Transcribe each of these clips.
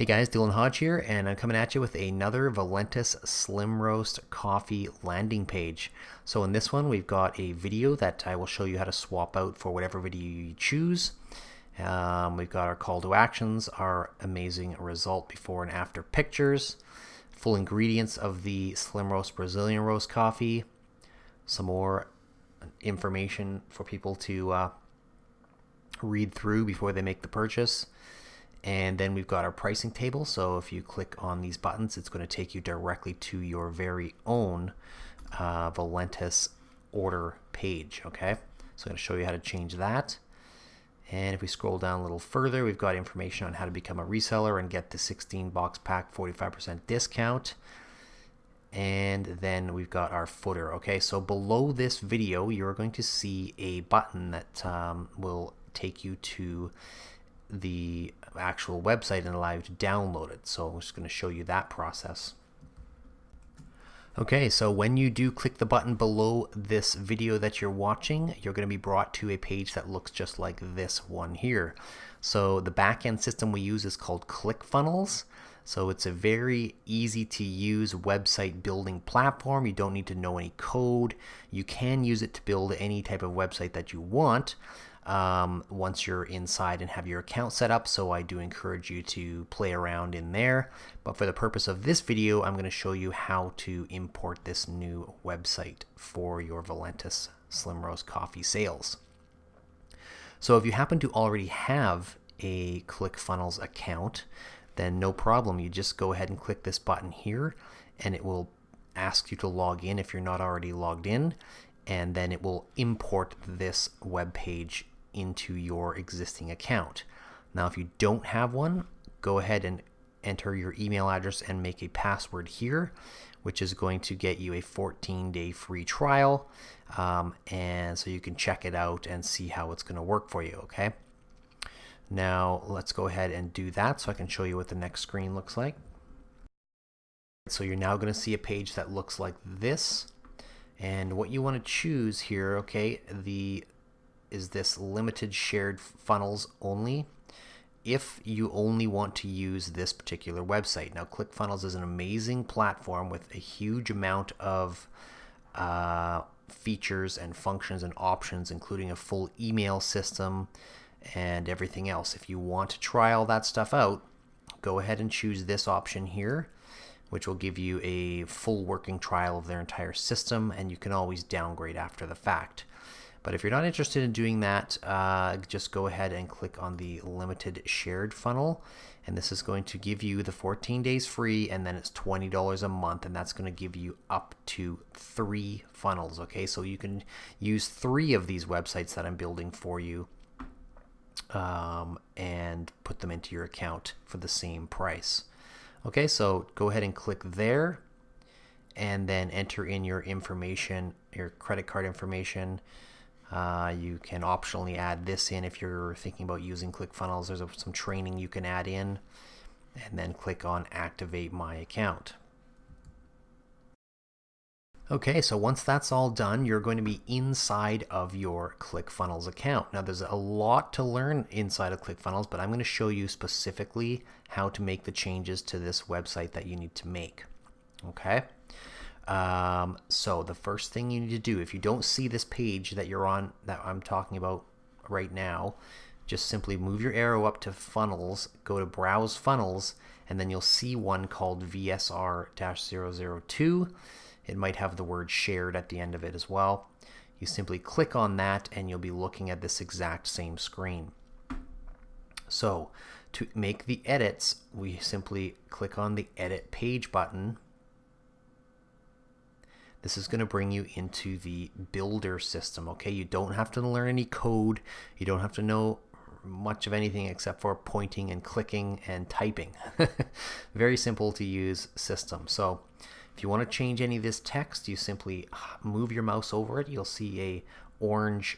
Hey guys, Dylan Hodge here, and I'm coming at you with another Valentus SlimRoast coffee landing page. So in this one, we've got a video that I will show you how to swap out for whatever video you choose. We've got our call to actions, our amazing result before and after pictures, full ingredients of the SlimRoast Brazilian roast coffee, some more information for people to read through before they make the purchase. And then we've got our pricing table. So if you click on these buttons, it's going to take you directly to your very own Valentus order page. Okay, so I'm going to show you how to change that. And if we scroll down a little further, we've got information on how to become a reseller and get the 16 box pack 45% discount. And then we've got our footer. Okay, so below this video, you're going to see a button that will take you to the actual website and allow you to download it. So I'm just going to show you that process. Okay, so when you do click the button below this video that you're watching, you're going to be brought to a page that looks just like this one here. So the back-end system we use is called ClickFunnels. So it's a very easy to use website building platform. You don't need to know any code. You can use it to build any type of website that you want once you're inside and have your account set up. So I do encourage you to play around in there. But for the purpose of this video, I'm going to show you how to import this new website for your Valentus SlimRoast coffee sales. So if you happen to already have a ClickFunnels account, then no problem. You just go ahead and click this button here and it will ask you to log in if you're not already logged in, and then it will import this web page into your existing account. Now if you don't have one, go ahead and enter your email address and make a password here, which is going to get you a 14-day free trial, and so you can check it out and see how it's going to work for you. Okay, now let's go ahead and do that so I can show you what the next screen looks like. So you're now going to see a page that looks like this, and what you want to choose here, okay, is this limited shared funnels only if you only want to use this particular website. Now ClickFunnels is an amazing platform with a huge amount of features and functions and options, including a full email system and everything else. If you want to try all that stuff out, go ahead and choose this option here, which will give you a full working trial of their entire system, and you can always downgrade after the fact. But if you're not interested in doing that, just go ahead and click on the limited shared funnel, and this is going to give you the 14 days free, and then it's $20 a month, and that's going to give you up to 3 funnels. Okay, so you can use 3 of these websites that I'm building for you and put them into your account for the same price. Okay, so go ahead and click there and then enter in your information, your credit card information. You can optionally add this in if you're thinking about using ClickFunnels. There's some training you can add in, and then click on Activate My Account. Okay, so once that's all done, you're going to be inside of your ClickFunnels account. Now there's a lot to learn inside of ClickFunnels, but I'm going to show you specifically how to make the changes to this website that you need to make. Okay, so the first thing you need to do, if you don't see this page that you're on, that I'm talking about right now, just simply move your arrow up to funnels, go to browse funnels, and then you'll see one called VSR-002. It might have the word shared at the end of it as well. You simply click on that and you'll be looking at this exact same screen. So to make the edits, we simply click on the edit page button. This is going to bring you into the builder system. Okay, you don't have to learn any code. You don't have to know much of anything except for pointing and clicking and typing. Very simple to use system. So if you want to change any of this text, you simply move your mouse over it. You'll see a orange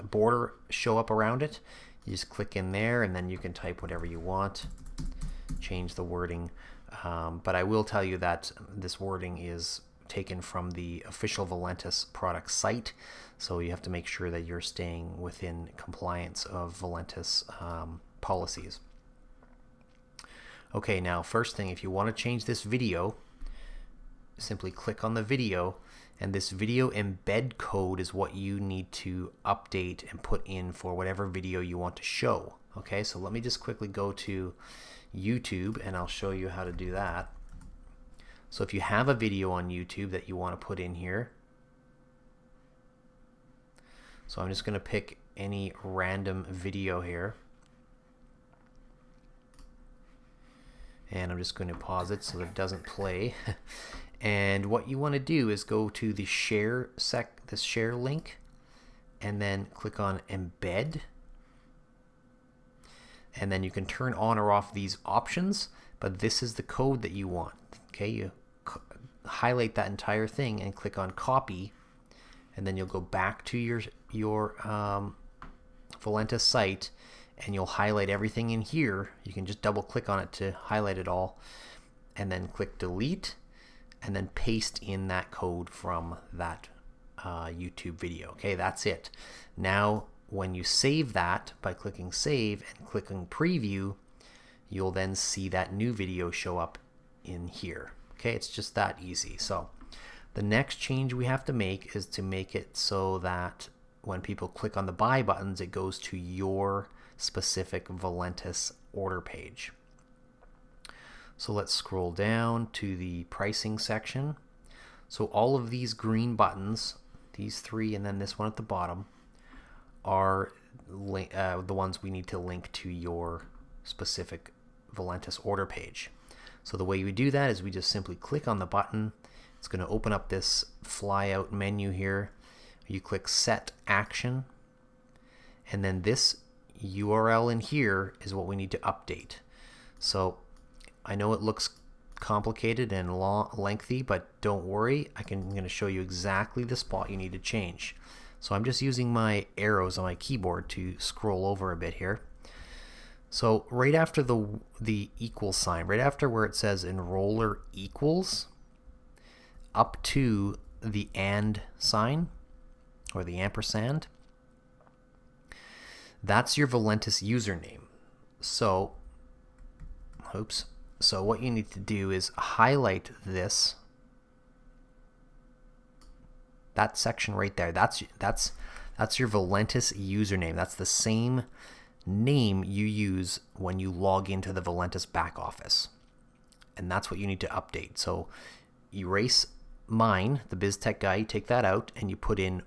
border show up around it. You just click in there and then you can type whatever you want, change the wording. But I will tell you that this wording is taken from the official Valentus product site, so you have to make sure that you're staying within compliance of Valentus policies. Okay, now first thing, if you want to change this video, simply click on the video, and this video embed code is what you need to update and put in for whatever video you want to show. Okay, so let me just quickly go to YouTube and I'll show you how to do that. So if you have a video on YouTube that you want to put in here, so I'm just going to pick any random video here, and I'm just going to pause it so that it doesn't play. And what you want to do is go to the share link, and then click on embed, and then you can turn on or off these options, but this is the code that you want. Okay, you highlight that entire thing and click on copy, and then you'll go back to your Valentus site, and you'll highlight everything in here. You can just double click on it to highlight it all, and then click delete, and then paste in that code from that YouTube video. Okay, that's it. Now when you save that by clicking save and clicking preview, you'll then see that new video show up in here. Okay, it's just that easy. So the next change we have to make is to make it so that when people click on the buy buttons, it goes to your specific Valentus order page. So let's scroll down to the pricing section. So all of these green buttons, these three and then this one at the bottom, are the ones we need to link to your specific Valentus order page. So the way we do that is we just simply click on the button. It's going to open up this flyout menu here. You click set action, and then this URL in here is what we need to update. So I know it looks complicated and lengthy, but don't worry, I'm going to show you exactly the spot you need to change. So I'm just using my arrows on my keyboard to scroll over a bit here. So right after the equal sign, right after where it says enroller equals, up to the and sign or the ampersand, that's your Valentus username. So, oops. So what you need to do is highlight this, that section right there. That's your Valentus username. That's the same name you use when you log into the Valentus back office, and that's what you need to update. So erase mine, the BizTech guy, you take that out and you put in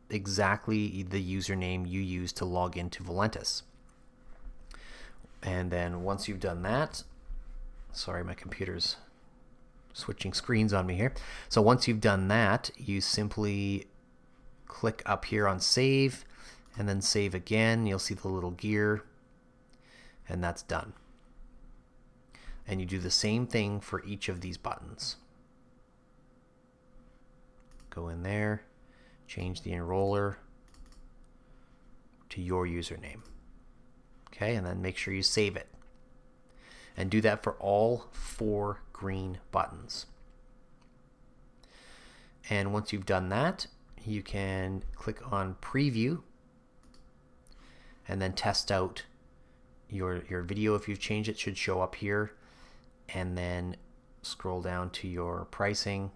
exactly the username you use to log into Valentus. And then once you've done that, sorry, my computer's switching screens on me here. So once you've done that, you simply click up here on save, and then save again. You'll see the little gear, and that's done. And you do the same thing for each of these buttons. Go in there, change the enroller to your username. Okay, and then make sure you save it. And do that for all 4 green buttons. And once you've done that, you can click on preview and then test out your video. If you've changed it, should show up here, and then scroll down to your pricing,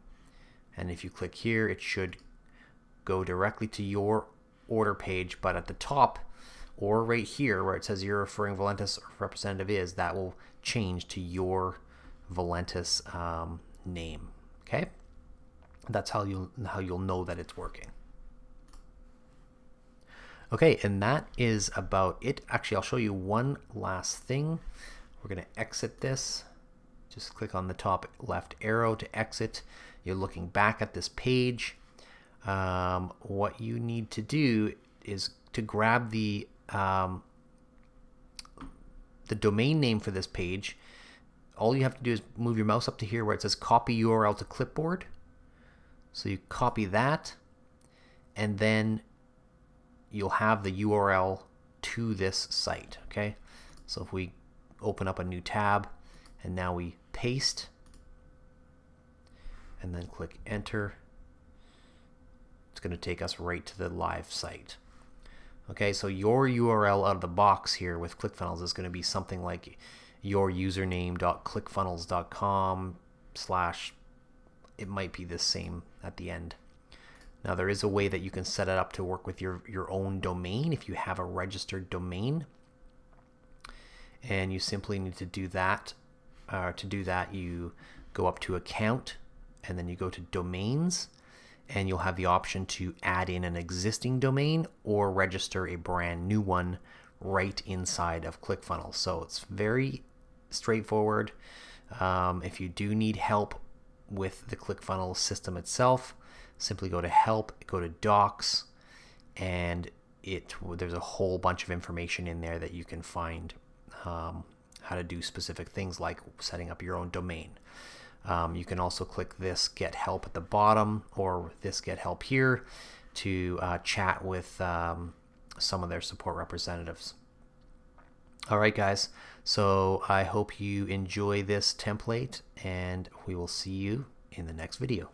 and if you click here, it should go directly to your order page, but at the top or right here where it says you're referring Valentus representative is, that will change to your Valentus name. Okay, that's how you'll know that it's working. Okay, and that is about it. Actually, I'll show you one last thing. We're going to exit this. Just click on the top left arrow to exit. You're looking back at this page. What you need to is to grab the domain name for this page. All you have to do is move your mouse up to here where it says copy URL to clipboard. So you copy that, and then you'll have the URL to this site. Okay, so if we open up a new tab and now we paste and then click enter, it's going to take us right to the live site. Okay, so your URL out of the box here with ClickFunnels is going to be something like yourusername.clickfunnels.com / it might be the same at the end. Now there is a way that you can set it up to work with your own domain if you have a registered domain. And you simply need to do that. To do that, you go up to account and then you go to domains, and you'll have the option to add in an existing domain or register a brand new one right inside of ClickFunnels. So it's very straightforward. If you do need help with the ClickFunnels system itself, simply go to help, go to docs, and there's a whole bunch of information in there that you can find how to do specific things like setting up your own domain. You can also click this get help at the bottom or this get help here to chat with some of their support representatives. All right, guys, so I hope you enjoy this template, and we will see you in the next video.